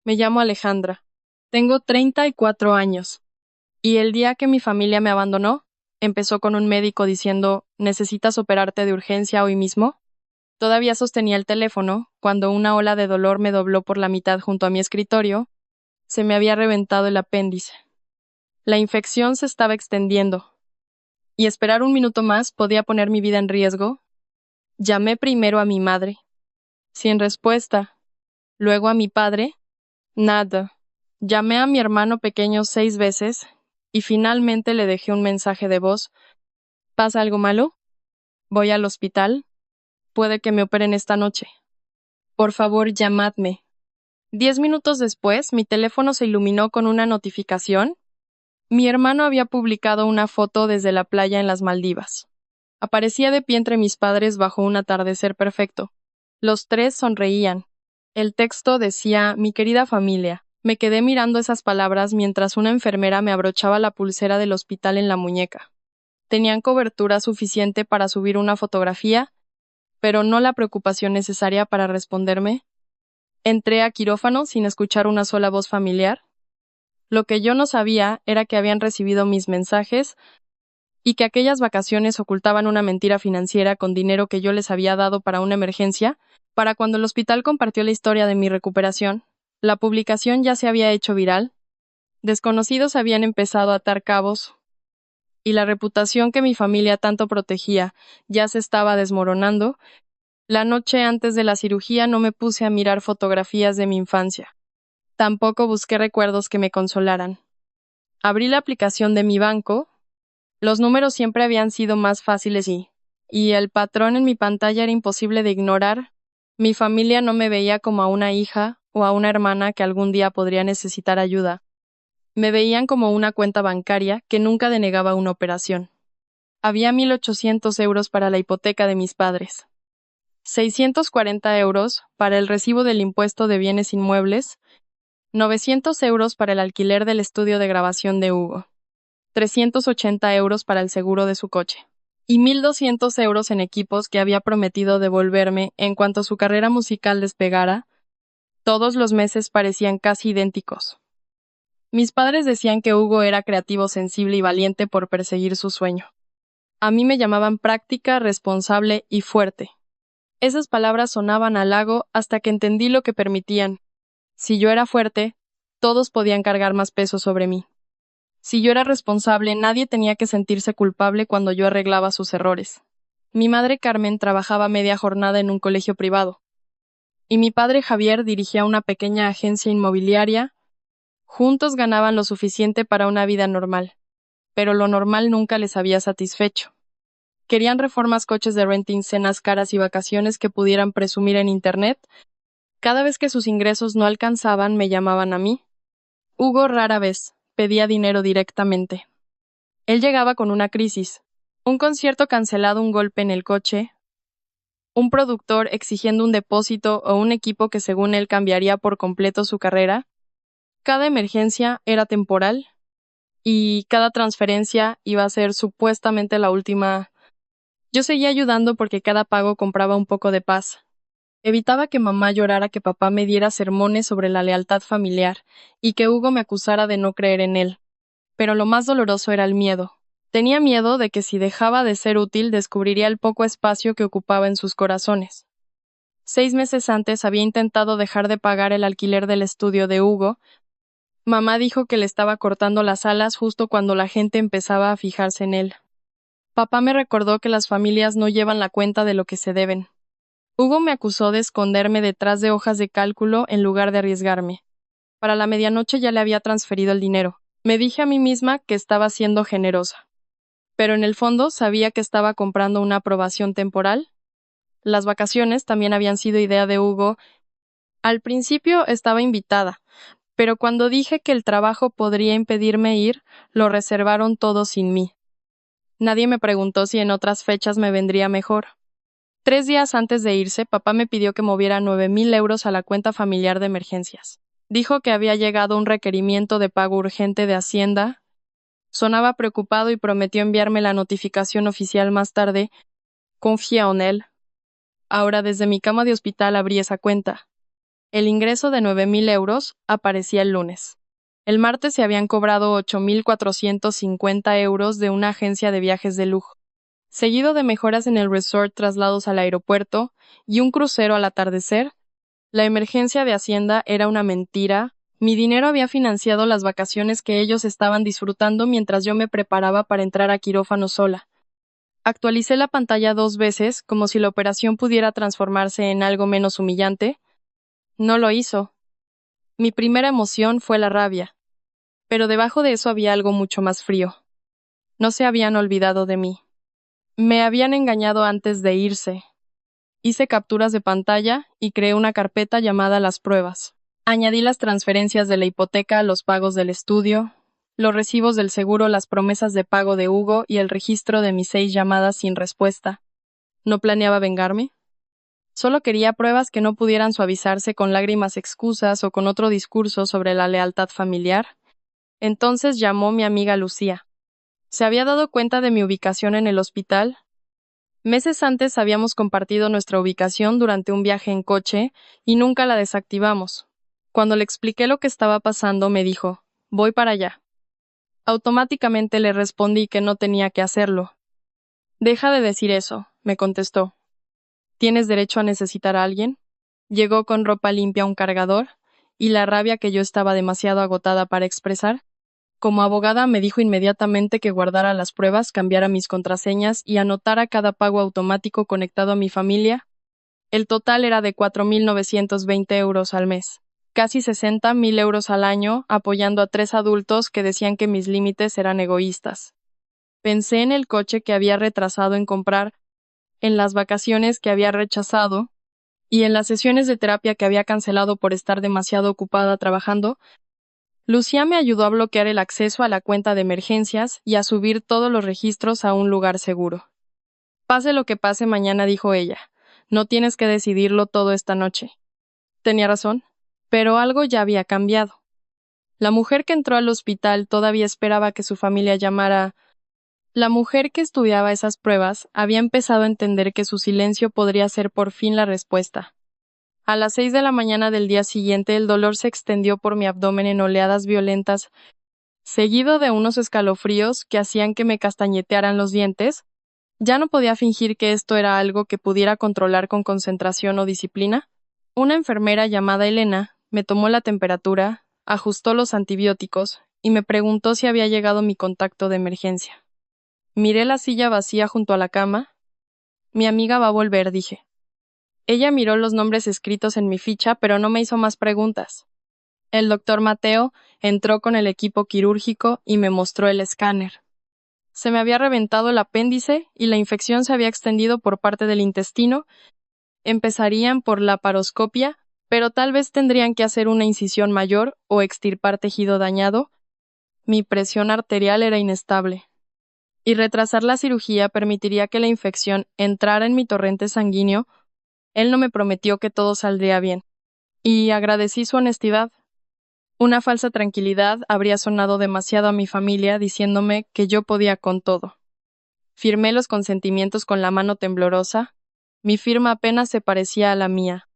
Me llamo Alejandra. Tengo 34 años. Y el día que mi familia me abandonó, empezó con un médico diciendo, ¿necesitas operarte de urgencia hoy mismo? Todavía sostenía el teléfono cuando una ola de dolor me dobló por la mitad junto a mi escritorio. Se me había reventado el apéndice. La infección se estaba extendiendo. Y esperar un minuto más podía poner mi vida en riesgo. Llamé primero a mi madre. Sin respuesta. Luego a mi padre. Nada. Llamé a mi hermano pequeño 6 veces y finalmente le dejé un mensaje de voz. ¿Pasa algo malo? Voy al hospital. Puede que me operen esta noche. Por favor, llamadme. 10 minutos después, mi teléfono se iluminó con una notificación. Mi hermano había publicado una foto desde la playa en las Maldivas. Aparecía de pie entre mis padres bajo un atardecer perfecto. Los tres sonreían. El texto decía, mi querida familia. Me quedé mirando esas palabras mientras una enfermera me abrochaba la pulsera del hospital en la muñeca. Tenían cobertura suficiente para subir una fotografía, pero no la preocupación necesaria para responderme. Entré a quirófano sin escuchar una sola voz familiar. Lo que yo no sabía era que habían recibido mis mensajes y que aquellas vacaciones ocultaban una mentira financiera con dinero que yo les había dado para una emergencia. Para cuando el hospital compartió la historia de mi recuperación, la publicación ya se había hecho viral, desconocidos habían empezado a atar cabos, y la reputación que mi familia tanto protegía ya se estaba desmoronando. La noche antes de la cirugía no me puse a mirar fotografías de mi infancia. Tampoco busqué recuerdos que me consolaran. Abrí la aplicación de mi banco. Los números siempre habían sido más fáciles y el patrón en mi pantalla era imposible de ignorar. Mi familia no me veía como a una hija o a una hermana que algún día podría necesitar ayuda. Me veían como una cuenta bancaria que nunca denegaba una operación. Había 1.800 euros para la hipoteca de mis padres, 640 euros para el recibo del impuesto de bienes inmuebles, 900 euros para el alquiler del estudio de grabación de Hugo, 380 euros para el seguro de su coche, y 1.200 euros en equipos que había prometido devolverme en cuanto su carrera musical despegara. Todos los meses parecían casi idénticos. Mis padres decían que Hugo era creativo, sensible y valiente por perseguir su sueño. A mí me llamaban práctica, responsable y fuerte. Esas palabras sonaban a halago hasta que entendí lo que permitían. Si yo era fuerte, todos podían cargar más peso sobre mí. Si yo era responsable, nadie tenía que sentirse culpable cuando yo arreglaba sus errores. Mi madre Carmen trabajaba media jornada en un colegio privado, y mi padre Javier dirigía una pequeña agencia inmobiliaria. Juntos ganaban lo suficiente para una vida normal, pero lo normal nunca les había satisfecho. Querían reformas, coches de renting, cenas caras y vacaciones que pudieran presumir en Internet. Cada vez que sus ingresos no alcanzaban, me llamaban a mí. Hugo rara vez pedía dinero directamente. Él llegaba con una crisis, un concierto cancelado, un golpe en el coche, un productor exigiendo un depósito o un equipo que según él cambiaría por completo su carrera. Cada emergencia era temporal y cada transferencia iba a ser supuestamente la última. Yo seguía ayudando porque cada pago compraba un poco de paz. Evitaba que mamá llorara, que papá me diera sermones sobre la lealtad familiar y que Hugo me acusara de no creer en él. Pero lo más doloroso era el miedo. Tenía miedo de que si dejaba de ser útil descubriría el poco espacio que ocupaba en sus corazones. 6 meses antes había intentado dejar de pagar el alquiler del estudio de Hugo. Mamá dijo que le estaba cortando las alas justo cuando la gente empezaba a fijarse en él. Papá me recordó que las familias no llevan la cuenta de lo que se deben. Hugo me acusó de esconderme detrás de hojas de cálculo en lugar de arriesgarme. Para la medianoche ya le había transferido el dinero. Me dije a mí misma que estaba siendo generosa, pero en el fondo sabía que estaba comprando una aprobación temporal. Las vacaciones también habían sido idea de Hugo. Al principio estaba invitada, pero cuando dije que el trabajo podría impedirme ir, lo reservaron todo sin mí. Nadie me preguntó si en otras fechas me vendría mejor. 3 días antes de irse, papá me pidió que moviera 9.000 euros a la cuenta familiar de emergencias. Dijo que había llegado un requerimiento de pago urgente de Hacienda. Sonaba preocupado y prometió enviarme la notificación oficial más tarde. Confía en él. Ahora desde mi cama de hospital abrí esa cuenta. El ingreso de 9.000 euros aparecía el lunes. El martes se habían cobrado 8.450 euros de una agencia de viajes de lujo, seguido de mejoras en el resort, traslados al aeropuerto y un crucero al atardecer. La emergencia de Hacienda era una mentira. Mi dinero había financiado las vacaciones que ellos estaban disfrutando mientras yo me preparaba para entrar a quirófano sola. Actualicé la pantalla 2 veces, como si la operación pudiera transformarse en algo menos humillante. No lo hizo. Mi primera emoción fue la rabia, pero debajo de eso había algo mucho más frío. No se habían olvidado de mí. Me habían engañado antes de irse. Hice capturas de pantalla y creé una carpeta llamada Las pruebas. Añadí las transferencias de la hipoteca, los pagos del estudio, los recibos del seguro, las promesas de pago de Hugo y el registro de mis 6 llamadas sin respuesta. ¿No planeaba vengarme? Solo quería pruebas que no pudieran suavizarse con lágrimas, excusas o con otro discurso sobre la lealtad familiar. Entonces llamó mi amiga Lucía. Se había dado cuenta de mi ubicación en el hospital. Meses antes habíamos compartido nuestra ubicación durante un viaje en coche y nunca la desactivamos. Cuando le expliqué lo que estaba pasando, me dijo, voy para allá. Automáticamente le respondí que no tenía que hacerlo. Deja de decir eso, me contestó. ¿Tienes derecho a necesitar a alguien? Llegó con ropa limpia a un cargador, y la rabia que yo estaba demasiado agotada para expresar. Como abogada me dijo inmediatamente que guardara las pruebas, cambiara mis contraseñas y anotara cada pago automático conectado a mi familia. El total era de 4.920 euros al mes, casi 60.000 euros al año, apoyando a 3 adultos que decían que mis límites eran egoístas. Pensé en el coche que había retrasado en comprar, en las vacaciones que había rechazado, y en las sesiones de terapia que había cancelado por estar demasiado ocupada trabajando. Lucía me ayudó a bloquear el acceso a la cuenta de emergencias y a subir todos los registros a un lugar seguro. Pase lo que pase mañana, dijo ella, no tienes que decidirlo todo esta noche. Tenía razón, pero algo ya había cambiado. La mujer que entró al hospital todavía esperaba que su familia llamara. La mujer que estudiaba esas pruebas había empezado a entender que su silencio podría ser por fin la respuesta. A las 6 de la mañana del día siguiente el dolor se extendió por mi abdomen en oleadas violentas, seguido de unos escalofríos que hacían que me castañetearan los dientes. Ya no podía fingir que esto era algo que pudiera controlar con concentración o disciplina. Una enfermera llamada Elena me tomó la temperatura, ajustó los antibióticos y me preguntó si había llegado mi contacto de emergencia. Miré la silla vacía junto a la cama. Mi amiga va a volver, dije. Ella miró los nombres escritos en mi ficha, pero no me hizo más preguntas. El doctor Mateo entró con el equipo quirúrgico y me mostró el escáner. Se me había reventado el apéndice y la infección se había extendido por parte del intestino. Empezarían por la laparoscopia, pero tal vez tendrían que hacer una incisión mayor o extirpar tejido dañado. Mi presión arterial era inestable, y retrasar la cirugía permitiría que la infección entrara en mi torrente sanguíneo. Él no me prometió que todo saldría bien, y agradecí su honestidad. Una falsa tranquilidad habría sonado demasiado a mi familia diciéndome que yo podía con todo. Firmé los consentimientos con la mano temblorosa. Mi firma apenas se parecía a la mía.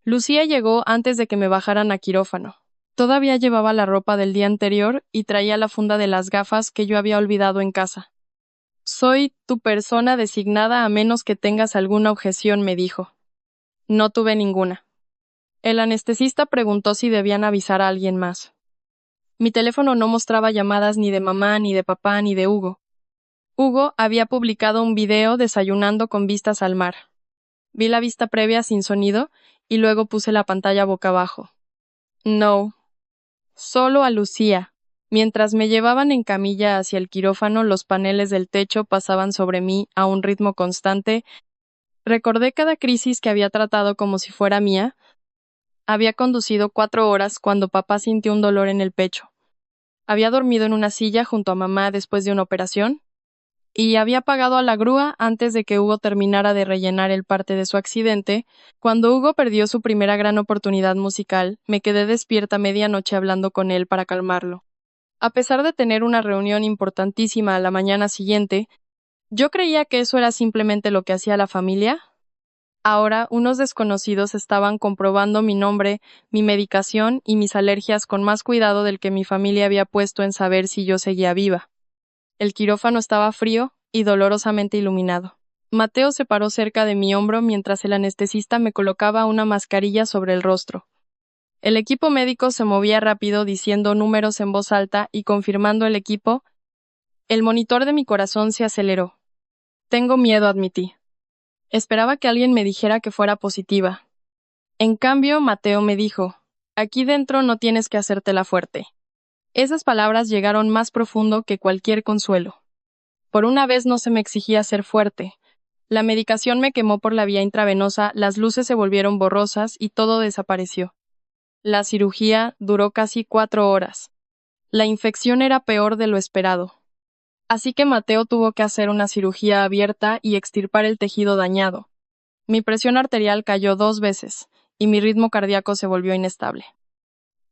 Lucía llegó antes de que me bajaran a quirófano. Todavía llevaba la ropa del día anterior y traía la funda de las gafas que yo había olvidado en casa. Soy tu persona designada a menos que tengas alguna objeción, me dijo. No tuve ninguna. El anestesista preguntó si debían avisar a alguien más. Mi teléfono no mostraba llamadas ni de mamá, ni de papá, ni de Hugo. Hugo había publicado un video desayunando con vistas al mar. Vi la vista previa sin sonido y luego puse la pantalla boca abajo. No. Solo a Lucía. Mientras me llevaban en camilla hacia el quirófano, los paneles del techo pasaban sobre mí a un ritmo constante. Recordé cada crisis que había tratado como si fuera mía. Había conducido 4 horas cuando papá sintió un dolor en el pecho. Había dormido en una silla junto a mamá después de una operación. Y había pagado a la grúa antes de que Hugo terminara de rellenar el parte de su accidente. Cuando Hugo perdió su primera gran oportunidad musical, me quedé despierta medianoche hablando con él para calmarlo. A pesar de tener una reunión importantísima a la mañana siguiente, yo creía que eso era simplemente lo que hacía la familia. Ahora, unos desconocidos estaban comprobando mi nombre, mi medicación y mis alergias con más cuidado del que mi familia había puesto en saber si yo seguía viva. El quirófano estaba frío y dolorosamente iluminado. Mateo se paró cerca de mi hombro mientras el anestesista me colocaba una mascarilla sobre el rostro. El equipo médico se movía rápido diciendo números en voz alta y confirmando el equipo. El monitor de mi corazón se aceleró. Tengo miedo, admití. Esperaba que alguien me dijera que fuera positiva. En cambio, Mateo me dijo, aquí dentro no tienes que hacértela fuerte. Esas palabras llegaron más profundo que cualquier consuelo. Por una vez no se me exigía ser fuerte. La medicación me quemó por la vía intravenosa, las luces se volvieron borrosas y todo desapareció. La cirugía duró casi 4 horas. La infección era peor de lo esperado. Así que Mateo tuvo que hacer una cirugía abierta y extirpar el tejido dañado. Mi presión arterial cayó 2 veces, y mi ritmo cardíaco se volvió inestable.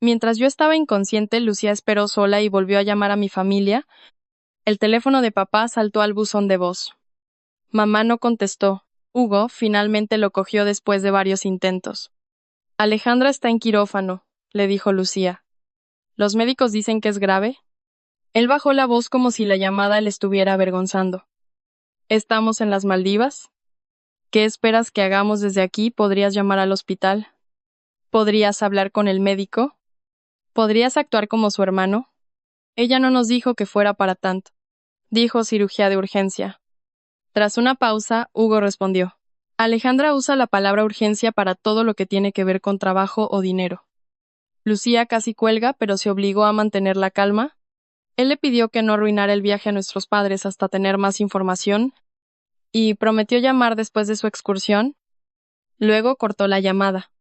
Mientras yo estaba inconsciente, Lucía esperó sola y volvió a llamar a mi familia. El teléfono de papá saltó al buzón de voz. Mamá no contestó. Hugo finalmente lo cogió después de varios intentos. Alejandra está en quirófano, le dijo Lucía. ¿Los médicos dicen que es grave? Él bajó la voz como si la llamada le estuviera avergonzando. ¿Estamos en las Maldivas? ¿Qué esperas que hagamos desde aquí? ¿Podrías llamar al hospital? ¿Podrías hablar con el médico? ¿Podrías actuar como su hermano? Ella no nos dijo que fuera para tanto. Dijo cirugía de urgencia. Tras una pausa, Hugo respondió. Alejandra usa la palabra urgencia para todo lo que tiene que ver con trabajo o dinero. Lucía casi cuelga, pero se obligó a mantener la calma. Él le pidió que no arruinara el viaje a nuestros padres hasta tener más información, y prometió llamar después de su excursión. Luego cortó la llamada.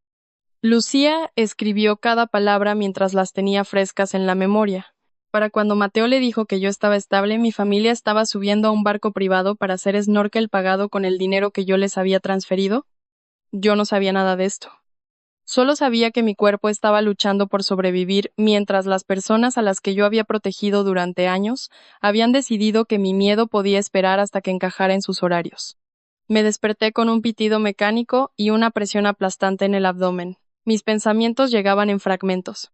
Lucía escribió cada palabra mientras las tenía frescas en la memoria. Para cuando Mateo le dijo que yo estaba estable, mi familia estaba subiendo a un barco privado para hacer snorkel pagado con el dinero que yo les había transferido. Yo no sabía nada de esto. Solo sabía que mi cuerpo estaba luchando por sobrevivir mientras las personas a las que yo había protegido durante años habían decidido que mi miedo podía esperar hasta que encajara en sus horarios. Me desperté con un pitido mecánico y una presión aplastante en el abdomen. Mis pensamientos llegaban en fragmentos.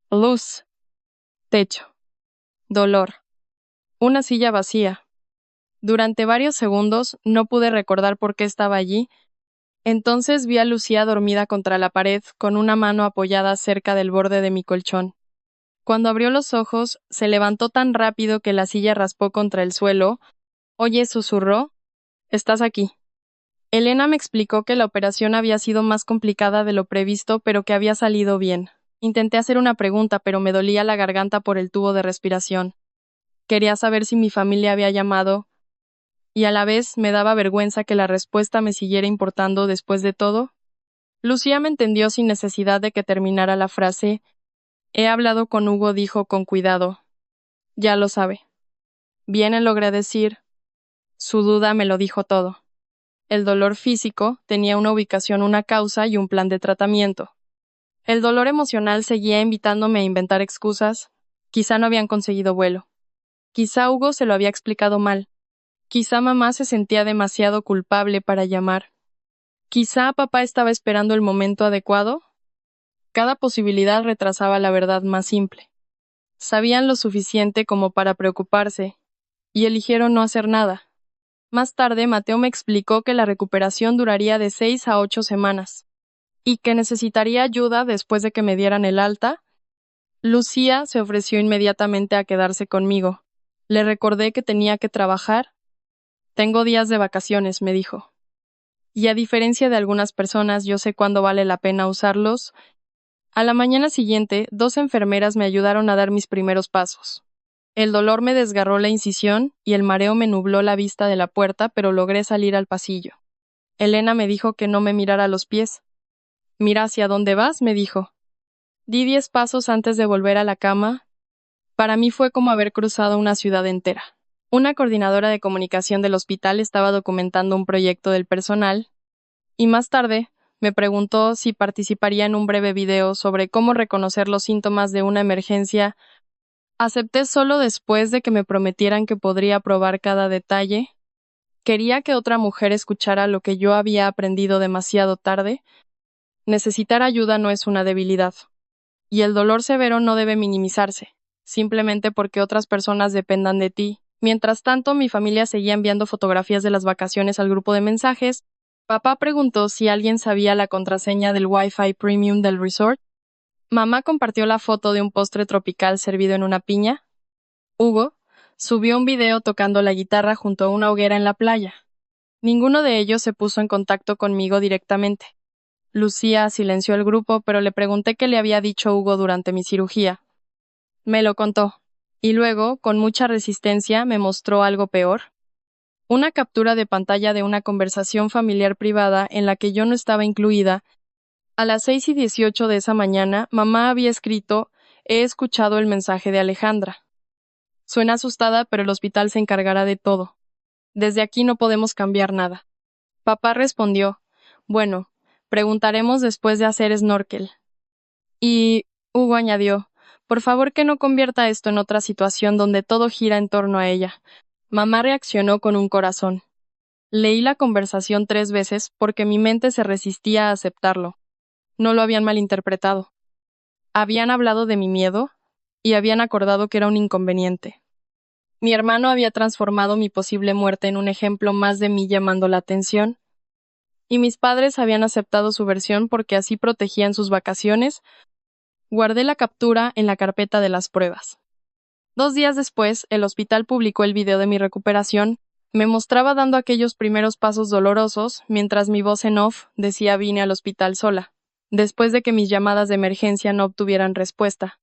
Luz. Techo. Dolor. Una silla vacía. Durante varios segundos no pude recordar por qué estaba allí. Entonces vi a Lucía dormida contra la pared, con una mano apoyada cerca del borde de mi colchón. Cuando abrió los ojos, se levantó tan rápido que la silla raspó contra el suelo. Oye, susurró. Estás aquí. Elena me explicó que la operación había sido más complicada de lo previsto, pero que había salido bien. Intenté hacer una pregunta, pero me dolía la garganta por el tubo de respiración. Quería saber si mi familia había llamado, y a la vez me daba vergüenza que la respuesta me siguiera importando después de todo. Lucía me entendió sin necesidad de que terminara la frase. He hablado con Hugo, dijo con cuidado. Ya lo sabe. Bien, logré decir. Su duda me lo dijo todo. El dolor físico tenía una ubicación, una causa y un plan de tratamiento. El dolor emocional seguía invitándome a inventar excusas. Quizá no habían conseguido vuelo. Quizá Hugo se lo había explicado mal. Quizá mamá se sentía demasiado culpable para llamar. Quizá papá estaba esperando el momento adecuado. Cada posibilidad retrasaba la verdad más simple. Sabían lo suficiente como para preocuparse, y eligieron no hacer nada. Más tarde, Mateo me explicó que la recuperación duraría de 6 a 8 semanas, y que necesitaría ayuda después de que me dieran el alta. Lucía se ofreció inmediatamente a quedarse conmigo. Le recordé que tenía que trabajar. Tengo días de vacaciones, me dijo. Y a diferencia de algunas personas, yo sé cuándo vale la pena usarlos. A la mañana siguiente, 2 enfermeras me ayudaron a dar mis primeros pasos. El dolor me desgarró la incisión y el mareo me nubló la vista de la puerta, pero logré salir al pasillo. Elena me dijo que no me mirara los pies. Mira hacia dónde vas, me dijo. Di 10 pasos antes de volver a la cama. Para mí fue como haber cruzado una ciudad entera. Una coordinadora de comunicación del hospital estaba documentando un proyecto del personal, y más tarde me preguntó si participaría en un breve video sobre cómo reconocer los síntomas de una emergencia. Acepté solo después de que me prometieran que podría probar cada detalle. Quería que otra mujer escuchara lo que yo había aprendido demasiado tarde. Necesitar ayuda no es una debilidad, y el dolor severo no debe minimizarse, simplemente porque otras personas dependan de ti. Mientras tanto, mi familia seguía enviando fotografías de las vacaciones al grupo de mensajes. Papá preguntó si alguien sabía la contraseña del Wi-Fi Premium del resort. Mamá compartió la foto de un postre tropical servido en una piña. Hugo subió un video tocando la guitarra junto a una hoguera en la playa. Ninguno de ellos se puso en contacto conmigo directamente. Lucía silenció el grupo, pero le pregunté qué le había dicho Hugo durante mi cirugía. Me lo contó. Y luego, con mucha resistencia, me mostró algo peor. Una captura de pantalla de una conversación familiar privada en la que yo no estaba incluida. A las 6:18 de esa mañana, mamá había escrito: he escuchado el mensaje de Alejandra. Suena asustada, pero el hospital se encargará de todo. Desde aquí no podemos cambiar nada. Papá respondió: bueno, preguntaremos después de hacer snorkel. Y Hugo añadió: por favor que no convierta esto en otra situación donde todo gira en torno a ella. Mamá reaccionó con un corazón. Leí la conversación 3 veces porque mi mente se resistía a aceptarlo. No lo habían malinterpretado. Habían hablado de mi miedo y habían acordado que era un inconveniente. Mi hermano había transformado mi posible muerte en un ejemplo más de mí llamando la atención, y mis padres habían aceptado su versión porque así protegían sus vacaciones. Guardé la captura en la carpeta de las pruebas. 2 días después, el hospital publicó el video de mi recuperación. Me mostraba dando aquellos primeros pasos dolorosos, mientras mi voz en off decía: vine al hospital sola, después de que mis llamadas de emergencia no obtuvieran respuesta.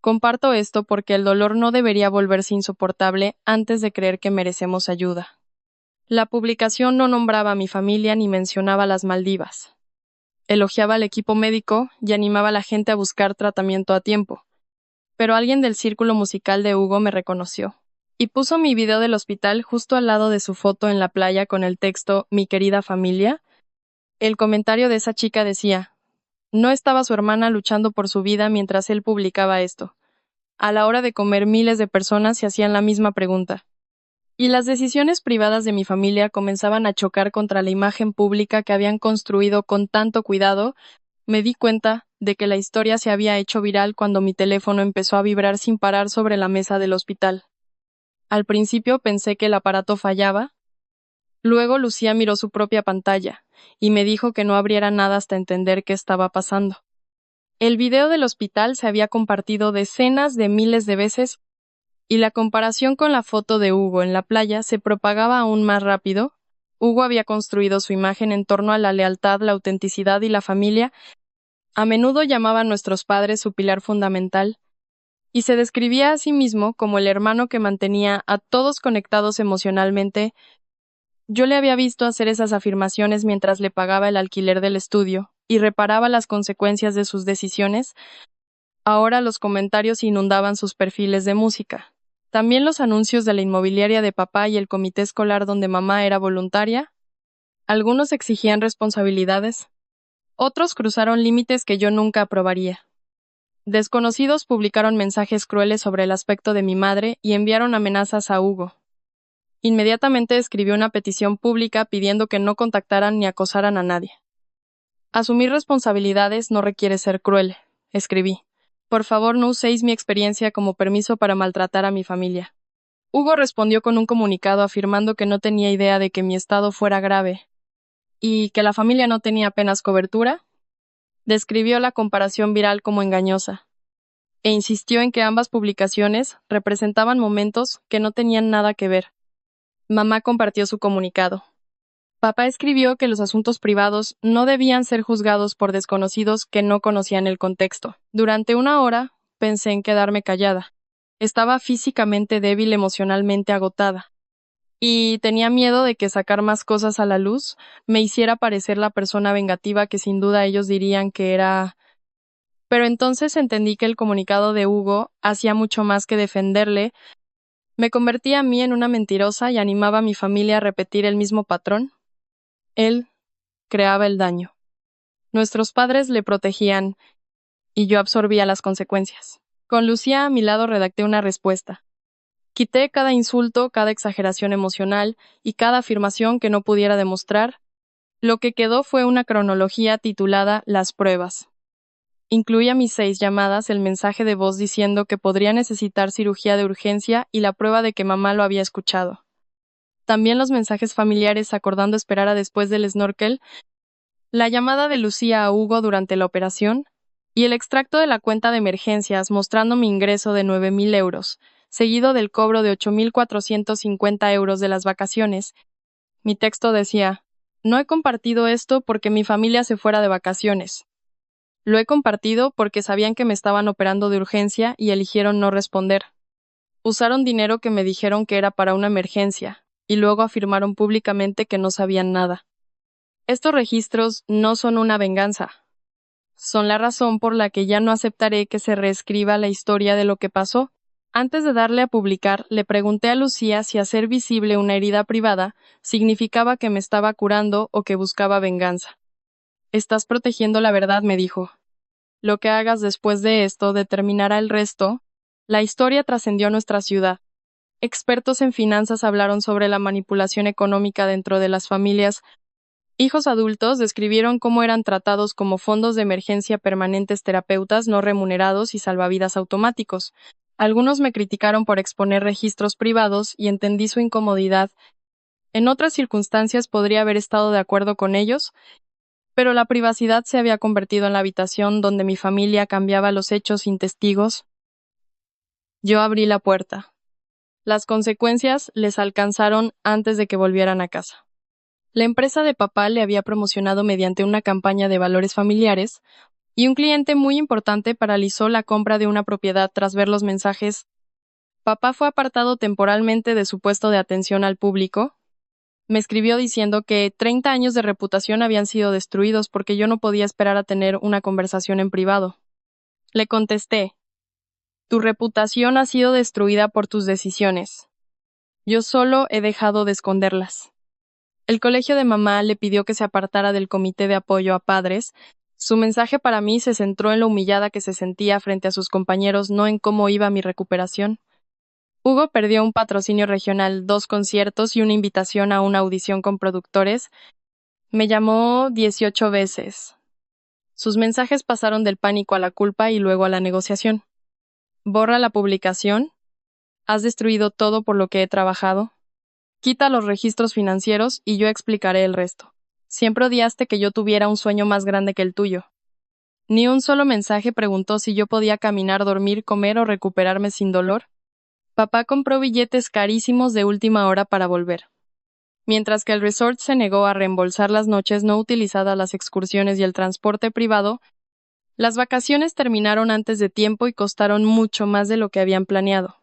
Comparto esto porque el dolor no debería volverse insoportable antes de creer que merecemos ayuda. La publicación no nombraba a mi familia ni mencionaba las Maldivas. Elogiaba al equipo médico y animaba a la gente a buscar tratamiento a tiempo. Pero alguien del círculo musical de Hugo me reconoció y puso mi video del hospital justo al lado de su foto en la playa con el texto: mi querida familia. El comentario de esa chica decía: no estaba su hermana luchando por su vida mientras él publicaba esto. A la hora de comer, miles de personas se hacían la misma pregunta. Y las decisiones privadas de mi familia comenzaban a chocar contra la imagen pública que habían construido con tanto cuidado. Me di cuenta de que la historia se había hecho viral cuando mi teléfono empezó a vibrar sin parar sobre la mesa del hospital. Al principio pensé que el aparato fallaba. Luego Lucía miró su propia pantalla y me dijo que no abriera nada hasta entender qué estaba pasando. El video del hospital se había compartido decenas de miles de veces y la comparación con la foto de Hugo en la playa se propagaba aún más rápido. Hugo había construido su imagen en torno a la lealtad, la autenticidad y la familia. A menudo llamaba a nuestros padres su pilar fundamental, y se describía a sí mismo como el hermano que mantenía a todos conectados emocionalmente. Yo le había visto hacer esas afirmaciones mientras le pagaba el alquiler del estudio y reparaba las consecuencias de sus decisiones. Ahora los comentarios inundaban sus perfiles de música. También los anuncios de la inmobiliaria de papá y el comité escolar donde mamá era voluntaria. Algunos exigían responsabilidades. Otros cruzaron límites que yo nunca aprobaría. Desconocidos publicaron mensajes crueles sobre el aspecto de mi madre y enviaron amenazas a Hugo. Inmediatamente escribió una petición pública pidiendo que no contactaran ni acosaran a nadie. Asumir responsabilidades no requiere ser cruel, escribí. Por favor, no uséis mi experiencia como permiso para maltratar a mi familia. Hugo respondió con un comunicado afirmando que no tenía idea de que mi estado fuera grave y que la familia no tenía apenas cobertura. Describió la comparación viral como engañosa e insistió en que ambas publicaciones representaban momentos que no tenían nada que ver. Mamá compartió su comunicado. Papá escribió que los asuntos privados no debían ser juzgados por desconocidos que no conocían el contexto. Durante 1 hora pensé en quedarme callada. Estaba físicamente débil, emocionalmente agotada, y tenía miedo de que sacar más cosas a la luz me hiciera parecer la persona vengativa que sin duda ellos dirían que era. Pero entonces entendí que el comunicado de Hugo hacía mucho más que defenderle. Me convertía a mí en una mentirosa y animaba a mi familia a repetir el mismo patrón. Él creaba el daño. Nuestros padres le protegían y yo absorbía las consecuencias. Con Lucía a mi lado redacté una respuesta. Quité cada insulto, cada exageración emocional y cada afirmación que no pudiera demostrar. Lo que quedó fue una cronología titulada Las pruebas. Incluía mis 6 llamadas, el mensaje de voz diciendo que podría necesitar cirugía de urgencia y la prueba de que mamá lo había escuchado. También los mensajes familiares acordando esperar a después del snorkel, la llamada de Lucía a Hugo durante la operación y el extracto de la cuenta de emergencias mostrando mi ingreso de 9.000 euros, seguido del cobro de 8.450 euros de las vacaciones. Mi texto decía: no he compartido esto porque mi familia se fuera de vacaciones. Lo he compartido porque sabían que me estaban operando de urgencia y eligieron no responder. Usaron dinero que me dijeron que era para una emergencia, y luego afirmaron públicamente que no sabían nada. Estos registros no son una venganza. Son la razón por la que ya no aceptaré que se reescriba la historia de lo que pasó. Antes de darle a publicar, le pregunté a Lucía si hacer visible una herida privada significaba que me estaba curando o que buscaba venganza. Estás protegiendo la verdad, me dijo. Lo que hagas después de esto determinará el resto. La historia trascendió a nuestra ciudad. Expertos en finanzas hablaron sobre la manipulación económica dentro de las familias. Hijos adultos describieron cómo eran tratados como fondos de emergencia permanentes, terapeutas no remunerados y salvavidas automáticos. Algunos me criticaron por exponer registros privados y entendí su incomodidad. En otras circunstancias podría haber estado de acuerdo con ellos, pero la privacidad se había convertido en la habitación donde mi familia cambiaba los hechos sin testigos. Yo abrí la puerta. Las consecuencias les alcanzaron antes de que volvieran a casa. La empresa de papá le había promocionado mediante una campaña de valores familiares, y un cliente muy importante paralizó la compra de una propiedad tras ver los mensajes. Papá fue apartado temporalmente de su puesto de atención al público. Me escribió diciendo que 30 años de reputación habían sido destruidos porque yo no podía esperar a tener una conversación en privado. Le contesté: tu reputación ha sido destruida por tus decisiones. Yo solo he dejado de esconderlas. El colegio de mamá le pidió que se apartara del comité de apoyo a padres. Su mensaje para mí se centró en lo humillada que se sentía frente a sus compañeros, no en cómo iba mi recuperación. Hugo perdió un patrocinio regional, 2 conciertos y una invitación a una audición con productores. Me llamó 18 veces. Sus mensajes pasaron del pánico a la culpa y luego a la negociación. Borra la publicación. Has destruido todo por lo que he trabajado. Quita los registros financieros y yo explicaré el resto. Siempre odiaste que yo tuviera un sueño más grande que el tuyo. Ni un solo mensaje preguntó si yo podía caminar, dormir, comer o recuperarme sin dolor. Papá compró billetes carísimos de última hora para volver. Mientras que el resort se negó a reembolsar las noches no utilizadas, las excursiones y el transporte privado, las vacaciones terminaron antes de tiempo y costaron mucho más de lo que habían planeado.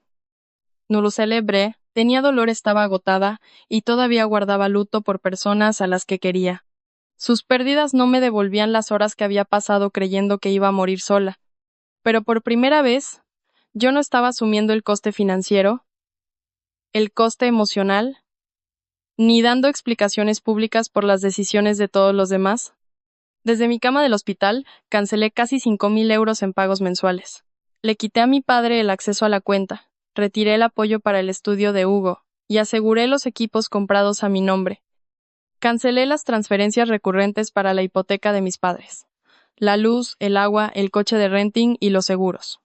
No lo celebré, tenía dolor, estaba agotada y todavía guardaba luto por personas a las que quería. Sus pérdidas no me devolvían las horas que había pasado creyendo que iba a morir sola. Pero por primera vez, yo no estaba asumiendo el coste financiero, el coste emocional, ni dando explicaciones públicas por las decisiones de todos los demás. Desde mi cama del hospital, cancelé casi 5.000 euros en pagos mensuales. Le quité a mi padre el acceso a la cuenta, retiré el apoyo para el estudio de Hugo, y aseguré los equipos comprados a mi nombre. Cancelé las transferencias recurrentes para la hipoteca de mis padres, la luz, el agua, el coche de renting y los seguros.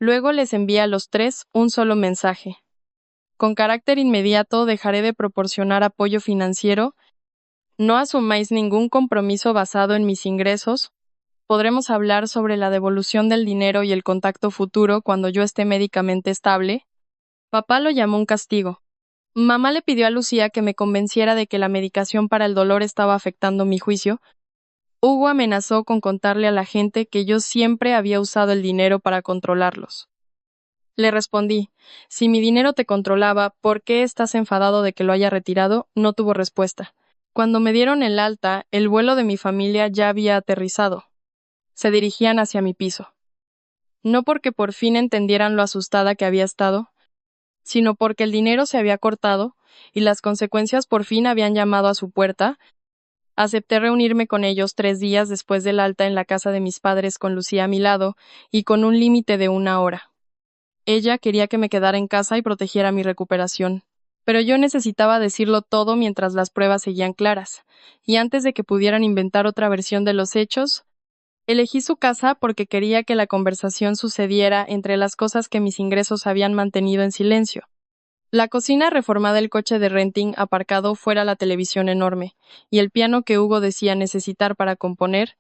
Luego les envié a los 3 un solo mensaje. Con carácter inmediato dejaré de proporcionar apoyo financiero. No asumáis ningún compromiso basado en mis ingresos. Podremos hablar sobre la devolución del dinero y el contacto futuro cuando yo esté médicamente estable. Papá lo llamó un castigo. Mamá le pidió a Lucía que me convenciera de que la medicación para el dolor estaba afectando mi juicio. Hugo amenazó con contarle a la gente que yo siempre había usado el dinero para controlarlos. Le respondí: si mi dinero te controlaba, ¿por qué estás enfadado de que lo haya retirado? No tuvo respuesta. Cuando me dieron el alta, el vuelo de mi familia ya había aterrizado. Se dirigían hacia mi piso. No porque por fin entendieran lo asustada que había estado, sino porque el dinero se había cortado y las consecuencias por fin habían llamado a su puerta. Acepté reunirme con ellos 3 días después del alta en la casa de mis padres con Lucía a mi lado y con un límite de 1 hora. Ella quería que me quedara en casa y protegiera mi recuperación. Pero yo necesitaba decirlo todo mientras las pruebas seguían claras, y antes de que pudieran inventar otra versión de los hechos, elegí su casa porque quería que la conversación sucediera entre las cosas que mis ingresos habían mantenido en silencio. La cocina reformada, el coche de renting aparcado fuera, la televisión enorme, y el piano que Hugo decía necesitar para componer.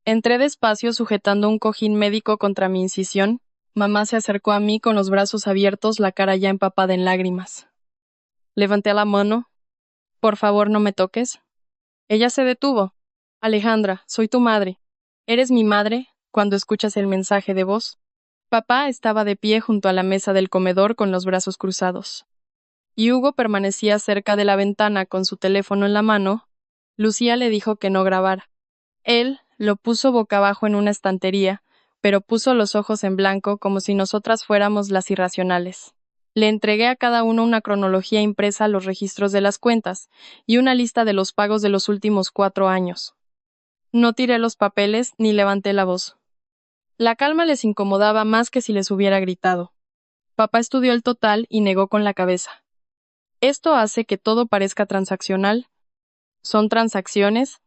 Entré despacio sujetando un cojín médico contra mi incisión. Mamá se acercó a mí con los brazos abiertos, la cara ya empapada en lágrimas. Levanté la mano. Por favor, no me toques. Ella se detuvo. Alejandra, soy tu madre. ¿Eres mi madre cuando escuchas el mensaje de voz? Papá estaba de pie junto a la mesa del comedor con los brazos cruzados. Y Hugo permanecía cerca de la ventana con su teléfono en la mano. Lucía le dijo que no grabara. Él lo puso boca abajo en una estantería, pero puso los ojos en blanco como si nosotras fuéramos las irracionales. Le entregué a cada uno una cronología impresa, los registros de las cuentas y una lista de los pagos de los últimos 4 años. No tiré los papeles ni levanté la voz. La calma les incomodaba más que si les hubiera gritado. Papá estudió el total y negó con la cabeza. Esto hace que todo parezca transaccional. ¿Son transacciones?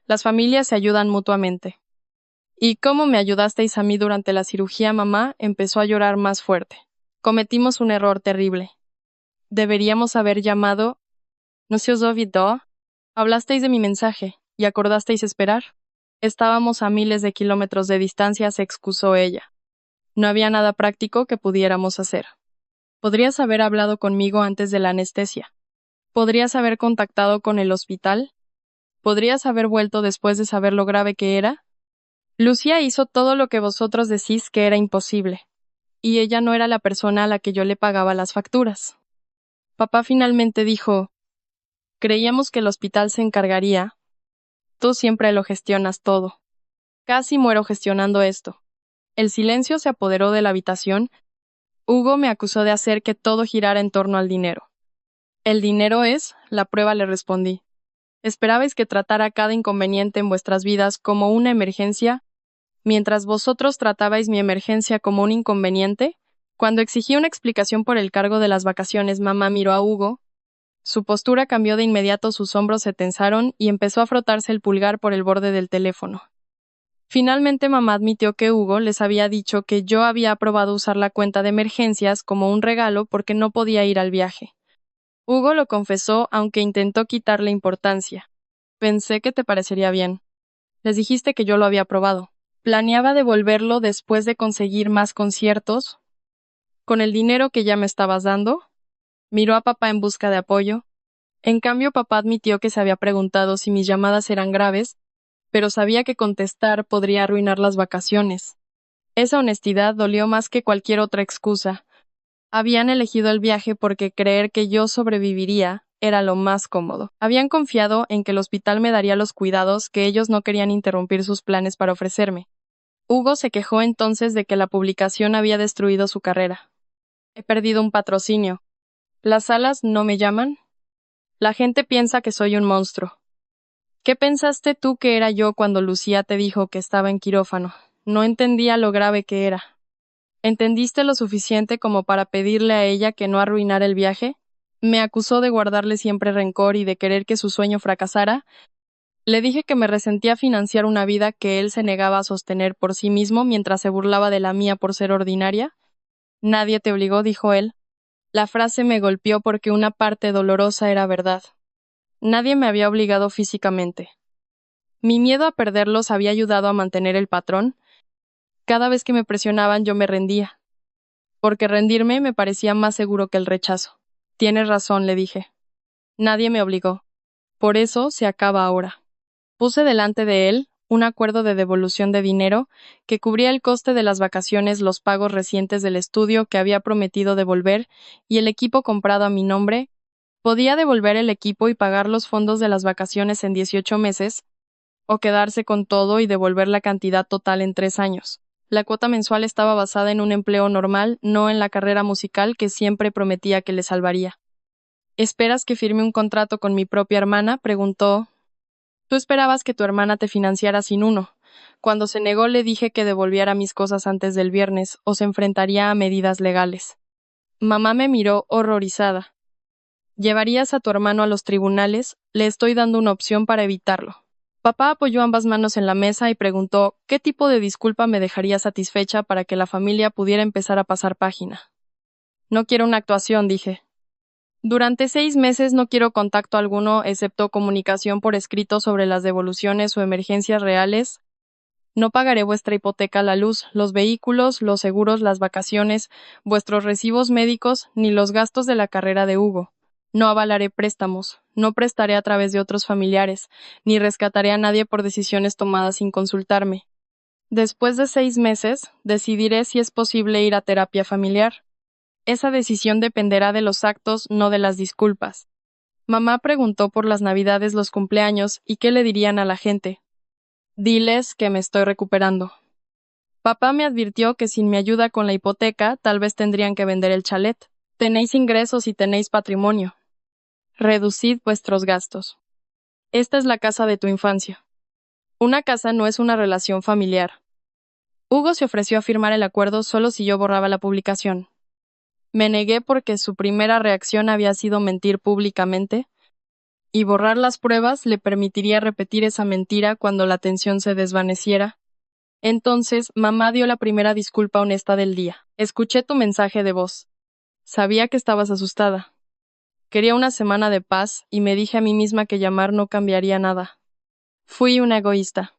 Las familias se ayudan mutuamente. ¿Y cómo me ayudasteis a mí durante la cirugía? Mamá empezó a llorar más fuerte. Cometimos un error terrible. Deberíamos haber llamado. ¿No se os olvidó? Hablasteis de mi mensaje y acordasteis esperar. Estábamos a miles de kilómetros de distancia, se excusó ella. No había nada práctico que pudiéramos hacer. Podrías haber hablado conmigo antes de la anestesia. Podrías haber contactado con el hospital. Podrías haber vuelto después de saber lo grave que era. Lucía hizo todo lo que vosotros decís que era imposible, y ella no era la persona a la que yo le pagaba las facturas. Papá finalmente dijo, creíamos que el hospital se encargaría. Tú siempre lo gestionas todo. Casi muero gestionando esto. El silencio se apoderó de la habitación. Hugo me acusó de hacer que todo girara en torno al dinero. El dinero es la prueba, le respondí. ¿Esperabais que tratara cada inconveniente en vuestras vidas como una emergencia, mientras vosotros tratabais mi emergencia como un inconveniente? Cuando exigí una explicación por el cargo de las vacaciones, mamá miró a Hugo. Su postura cambió de inmediato, sus hombros se tensaron y empezó a frotarse el pulgar por el borde del teléfono. Finalmente mamá admitió que Hugo les había dicho que yo había aprobado usar la cuenta de emergencias como un regalo porque no podía ir al viaje. Hugo lo confesó, aunque intentó quitarle importancia. Pensé que te parecería bien. Les dijiste que yo lo había aprobado. Planeaba devolverlo después de conseguir más conciertos. ¿Con el dinero que ya me estabas dando? Miró a papá en busca de apoyo. En cambio, papá admitió que se había preguntado si mis llamadas eran graves, pero sabía que contestar podría arruinar las vacaciones. Esa honestidad dolió más que cualquier otra excusa. Habían elegido el viaje porque creer que yo sobreviviría era lo más cómodo. Habían confiado en que el hospital me daría los cuidados que ellos no querían interrumpir sus planes para ofrecerme. Hugo se quejó entonces de que la publicación había destruido su carrera. He perdido un patrocinio. ¿Las salas no me llaman? La gente piensa que soy un monstruo. ¿Qué pensaste tú que era yo cuando Lucía te dijo que estaba en quirófano? No entendía lo grave que era. ¿Entendiste lo suficiente como para pedirle a ella que no arruinara el viaje? Me acusó de guardarle siempre rencor y de querer que su sueño fracasara. Le dije que me resentía financiar una vida que él se negaba a sostener por sí mismo mientras se burlaba de la mía por ser ordinaria. Nadie te obligó, dijo él. La frase me golpeó porque una parte dolorosa era verdad. Nadie me había obligado físicamente. Mi miedo a perderlos había ayudado a mantener el patrón. Cada vez que me presionaban yo me rendía, porque rendirme me parecía más seguro que el rechazo. Tienes razón, le dije. Nadie me obligó. Por eso se acaba ahora. Puse delante de él un acuerdo de devolución de dinero que cubría el coste de las vacaciones, los pagos recientes del estudio que había prometido devolver y el equipo comprado a mi nombre. Podía devolver el equipo y pagar los fondos de las vacaciones en 18 meses, o quedarse con todo y devolver la cantidad total en 3 años. La cuota mensual estaba basada en un empleo normal, no en la carrera musical que siempre prometía que le salvaría. ¿Esperas que firme un contrato con mi propia hermana?, preguntó. Tú esperabas que tu hermana te financiara sin uno. Cuando se negó le dije que devolviera mis cosas antes del viernes o se enfrentaría a medidas legales. Mamá me miró horrorizada. ¿Llevarías a tu hermano a los tribunales? Le estoy dando una opción para evitarlo. Papá apoyó ambas manos en la mesa y preguntó qué tipo de disculpa me dejaría satisfecha para que la familia pudiera empezar a pasar página. No quiero una actuación, dije. Durante 6 meses no quiero contacto alguno excepto comunicación por escrito sobre las devoluciones o emergencias reales. No pagaré vuestra hipoteca, la luz, los vehículos, los seguros, las vacaciones, vuestros recibos médicos, ni los gastos de la carrera de Hugo. No avalaré préstamos, no prestaré a través de otros familiares, ni rescataré a nadie por decisiones tomadas sin consultarme. Después de 6 meses, decidiré si es posible ir a terapia familiar. Esa decisión dependerá de los actos, no de las disculpas. Mamá preguntó por las navidades, los cumpleaños y qué le dirían a la gente. Diles que me estoy recuperando. Papá me advirtió que sin mi ayuda con la hipoteca, tal vez tendrían que vender el chalet. Tenéis ingresos y tenéis patrimonio. Reducid vuestros gastos. Esta es la casa de tu infancia. Una casa no es una relación familiar. Hugo se ofreció a firmar el acuerdo solo si yo borraba la publicación. Me negué porque su primera reacción había sido mentir públicamente, y borrar las pruebas le permitiría repetir esa mentira cuando la tensión se desvaneciera. Entonces, mamá dio la primera disculpa honesta del día. Escuché tu mensaje de voz. Sabía que estabas asustada. Quería una semana de paz y me dije a mí misma que llamar no cambiaría nada. Fui una egoísta.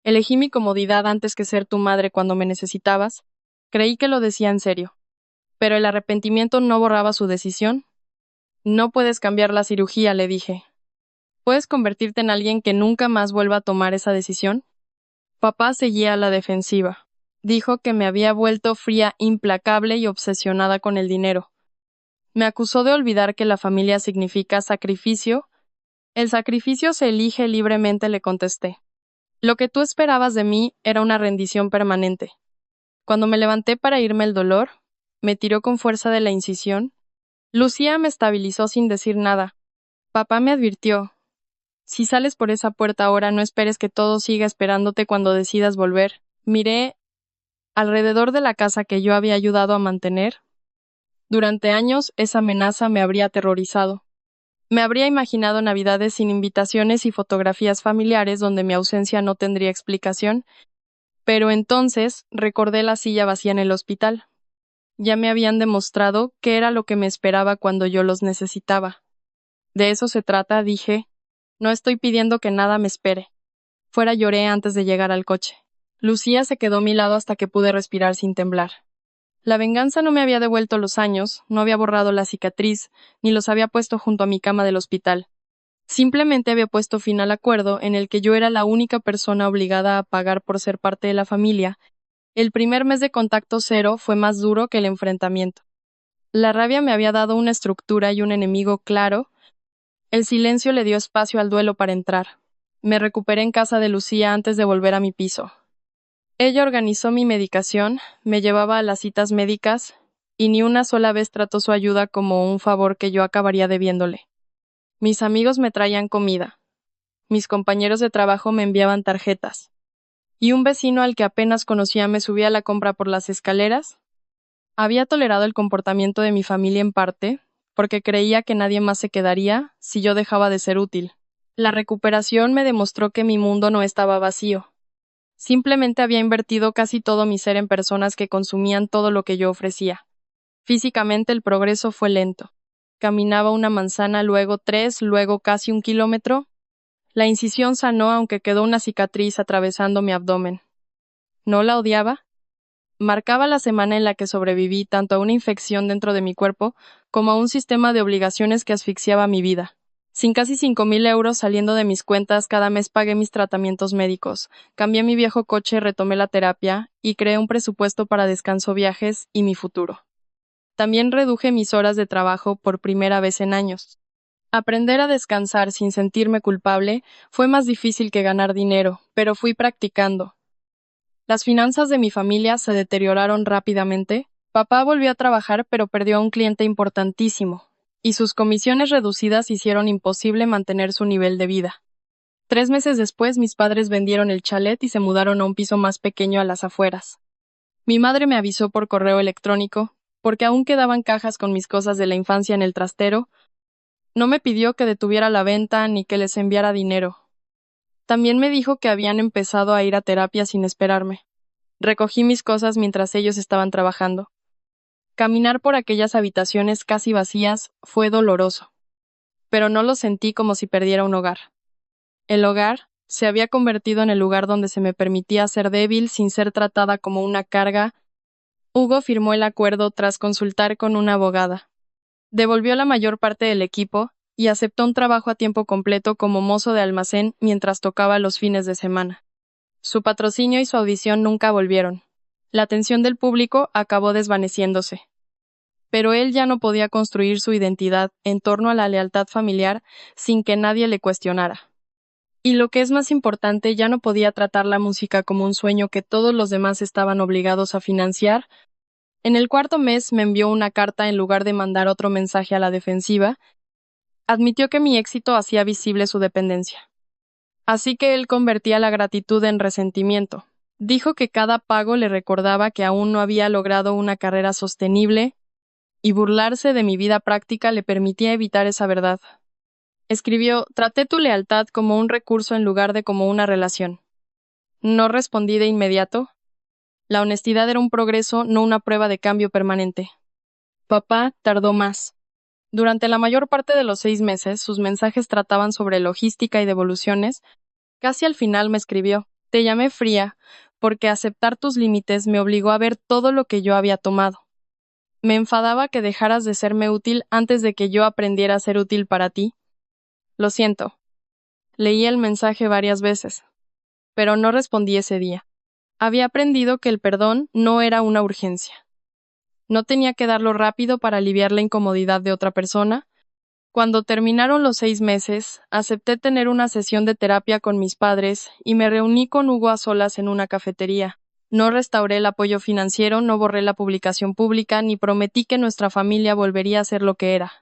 Elegí mi comodidad antes que ser tu madre cuando me necesitabas. Creí que lo decía en serio. Pero el arrepentimiento no borraba su decisión. No puedes cambiar la cirugía, le dije. ¿Puedes convertirte en alguien que nunca más vuelva a tomar esa decisión? Papá seguía a la defensiva. Dijo que me había vuelto fría, implacable y obsesionada con el dinero. Me acusó de olvidar que la familia significa sacrificio. El sacrificio se elige libremente, le contesté. Lo que tú esperabas de mí era una rendición permanente. Cuando me levanté para irme el dolor, me tiró con fuerza de la incisión. Lucía me estabilizó sin decir nada. Papá me advirtió. Si sales por esa puerta ahora, no esperes que todo siga esperándote cuando decidas volver. Miré alrededor de la casa que yo había ayudado a mantener. Durante años, esa amenaza me habría aterrorizado. Me habría imaginado navidades sin invitaciones y fotografías familiares donde mi ausencia no tendría explicación, pero entonces recordé la silla vacía en el hospital. Ya me habían demostrado qué era lo que me esperaba cuando yo los necesitaba. De eso se trata, dije. No estoy pidiendo que nada me espere. Fuera lloré antes de llegar al coche. Lucía se quedó a mi lado hasta que pude respirar sin temblar. La venganza no me había devuelto los años, no había borrado la cicatriz, ni los había puesto junto a mi cama del hospital. Simplemente había puesto fin al acuerdo en el que yo era la única persona obligada a pagar por ser parte de la familia. El primer mes de contacto cero fue más duro que el enfrentamiento. La rabia me había dado una estructura y un enemigo claro. El silencio le dio espacio al duelo para entrar. Me recuperé en casa de Lucía antes de volver a mi piso. Ella organizó mi medicación, me llevaba a las citas médicas, y ni una sola vez trató su ayuda como un favor que yo acabaría debiéndole. Mis amigos me traían comida. Mis compañeros de trabajo me enviaban tarjetas. Y un vecino al que apenas conocía me subía a la compra por las escaleras. Había tolerado el comportamiento de mi familia en parte, porque creía que nadie más se quedaría si yo dejaba de ser útil. La recuperación me demostró que mi mundo no estaba vacío. Simplemente había invertido casi todo mi ser en personas que consumían todo lo que yo ofrecía. Físicamente el progreso fue lento. Caminaba una manzana, luego 3, luego casi 1 kilómetro. La incisión sanó aunque quedó una cicatriz atravesando mi abdomen. ¿No la odiaba? Marcaba la semana en la que sobreviví tanto a una infección dentro de mi cuerpo como a un sistema de obligaciones que asfixiaba mi vida. Sin casi 5,000 euros saliendo de mis cuentas, cada mes pagué mis tratamientos médicos, cambié mi viejo coche, retomé la terapia y creé un presupuesto para descanso, viajes y mi futuro. También reduje mis horas de trabajo por primera vez en años. Aprender a descansar sin sentirme culpable fue más difícil que ganar dinero, pero fui practicando. Las finanzas de mi familia se deterioraron rápidamente. Papá volvió a trabajar pero perdió a un cliente importantísimo, y sus comisiones reducidas hicieron imposible mantener su nivel de vida. 3 meses después, mis padres vendieron el chalet y se mudaron a un piso más pequeño a las afueras. Mi madre me avisó por correo electrónico, porque aún quedaban cajas con mis cosas de la infancia en el trastero. No me pidió que detuviera la venta ni que les enviara dinero. También me dijo que habían empezado a ir a terapia sin esperarme. Recogí mis cosas mientras ellos estaban trabajando. Caminar por aquellas habitaciones casi vacías fue doloroso, pero no lo sentí como si perdiera un hogar. El hogar se había convertido en el lugar donde se me permitía ser débil sin ser tratada como una carga. Hugo firmó el acuerdo tras consultar con una abogada. Devolvió la mayor parte del equipo y aceptó un trabajo a tiempo completo como mozo de almacén mientras tocaba los fines de semana. Su patrocinio y su audición nunca volvieron. La atención del público acabó desvaneciéndose. Pero él ya no podía construir su identidad en torno a la lealtad familiar sin que nadie le cuestionara. Y lo que es más importante, ya no podía tratar la música como un sueño que todos los demás estaban obligados a financiar. En el cuarto mes me envió una carta en lugar de mandar otro mensaje a la defensiva. Admitió que mi éxito hacía visible su dependencia. Así que él convertía la gratitud en resentimiento. Dijo que cada pago le recordaba que aún no había logrado una carrera sostenible, y burlarse de mi vida práctica le permitía evitar esa verdad. Escribió: traté tu lealtad como un recurso en lugar de como una relación. No respondí de inmediato. La honestidad era un progreso, no una prueba de cambio permanente. Papá tardó más. Durante la mayor parte de los 6 meses, sus mensajes trataban sobre logística y devoluciones. Casi al final me escribió: te llamé fría, porque aceptar tus límites me obligó a ver todo lo que yo había tomado. Me enfadaba que dejaras de serme útil antes de que yo aprendiera a ser útil para ti. Lo siento. Leí el mensaje varias veces, pero no respondí ese día. Había aprendido que el perdón no era una urgencia. No tenía que darlo rápido para aliviar la incomodidad de otra persona. Cuando terminaron los 6 meses, acepté tener una sesión de terapia con mis padres y me reuní con Hugo a solas en una cafetería. No restauré el apoyo financiero, no borré la publicación pública, ni prometí que nuestra familia volvería a ser lo que era,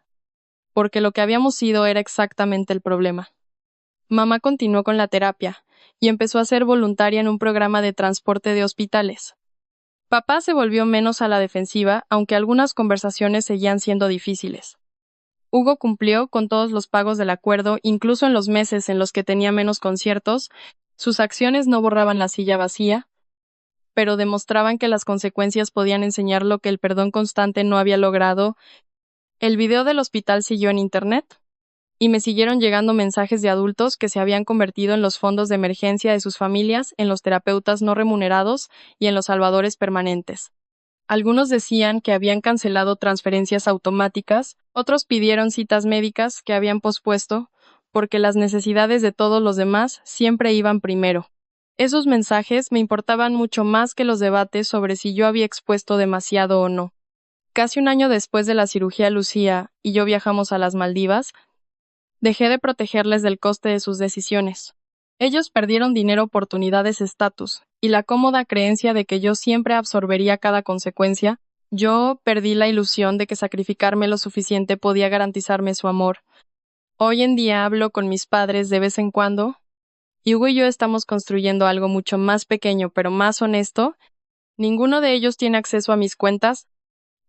porque lo que habíamos sido era exactamente el problema. Mamá continuó con la terapia y empezó a ser voluntaria en un programa de transporte de hospitales. Papá se volvió menos a la defensiva, aunque algunas conversaciones seguían siendo difíciles. Hugo cumplió con todos los pagos del acuerdo, incluso en los meses en los que tenía menos conciertos. Sus acciones no borraban la silla vacía, pero demostraban que las consecuencias podían enseñar lo que el perdón constante no había logrado. El video del hospital siguió en internet, y me siguieron llegando mensajes de adultos que se habían convertido en los fondos de emergencia de sus familias, en los terapeutas no remunerados y en los salvadores permanentes. Algunos decían que habían cancelado transferencias automáticas, otros pidieron citas médicas que habían pospuesto, porque las necesidades de todos los demás siempre iban primero. Esos mensajes me importaban mucho más que los debates sobre si yo había expuesto demasiado o no. Casi un año después de la cirugía, Lucía y yo viajamos a las Maldivas. Dejé de protegerles del coste de sus decisiones. Ellos perdieron dinero, oportunidades, estatus, y la cómoda creencia de que yo siempre absorbería cada consecuencia. Yo perdí la ilusión de que sacrificarme lo suficiente podía garantizarme su amor. Hoy en día hablo con mis padres de vez en cuando, y Hugo y yo estamos construyendo algo mucho más pequeño pero más honesto. Ninguno de ellos tiene acceso a mis cuentas.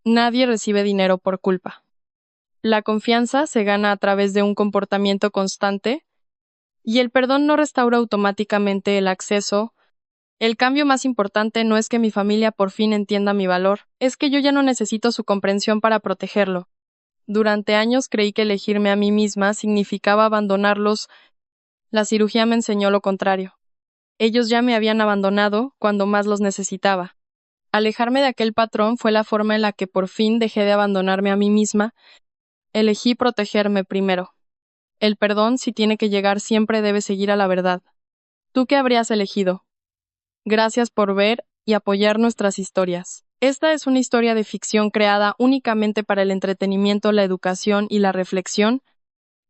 Nadie recibe dinero por culpa. La confianza se gana a través de un comportamiento constante, y el perdón no restaura automáticamente el acceso. El cambio más importante no es que mi familia por fin entienda mi valor, es que yo ya no necesito su comprensión para protegerlo. Durante años creí que elegirme a mí misma significaba abandonarlos. La cirugía me enseñó lo contrario. Ellos ya me habían abandonado cuando más los necesitaba. Alejarme de aquel patrón fue la forma en la que por fin dejé de abandonarme a mí misma. Elegí protegerme primero. El perdón, si tiene que llegar, siempre debe seguir a la verdad. ¿Tú qué habrías elegido? Gracias por ver y apoyar nuestras historias. Esta es una historia de ficción creada únicamente para el entretenimiento, la educación y la reflexión.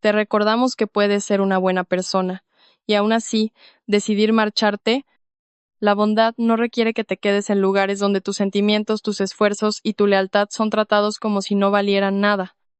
Te recordamos que puedes ser una buena persona, y aún así, decidir marcharte. La bondad no requiere que te quedes en lugares donde tus sentimientos, tus esfuerzos y tu lealtad son tratados como si no valieran nada.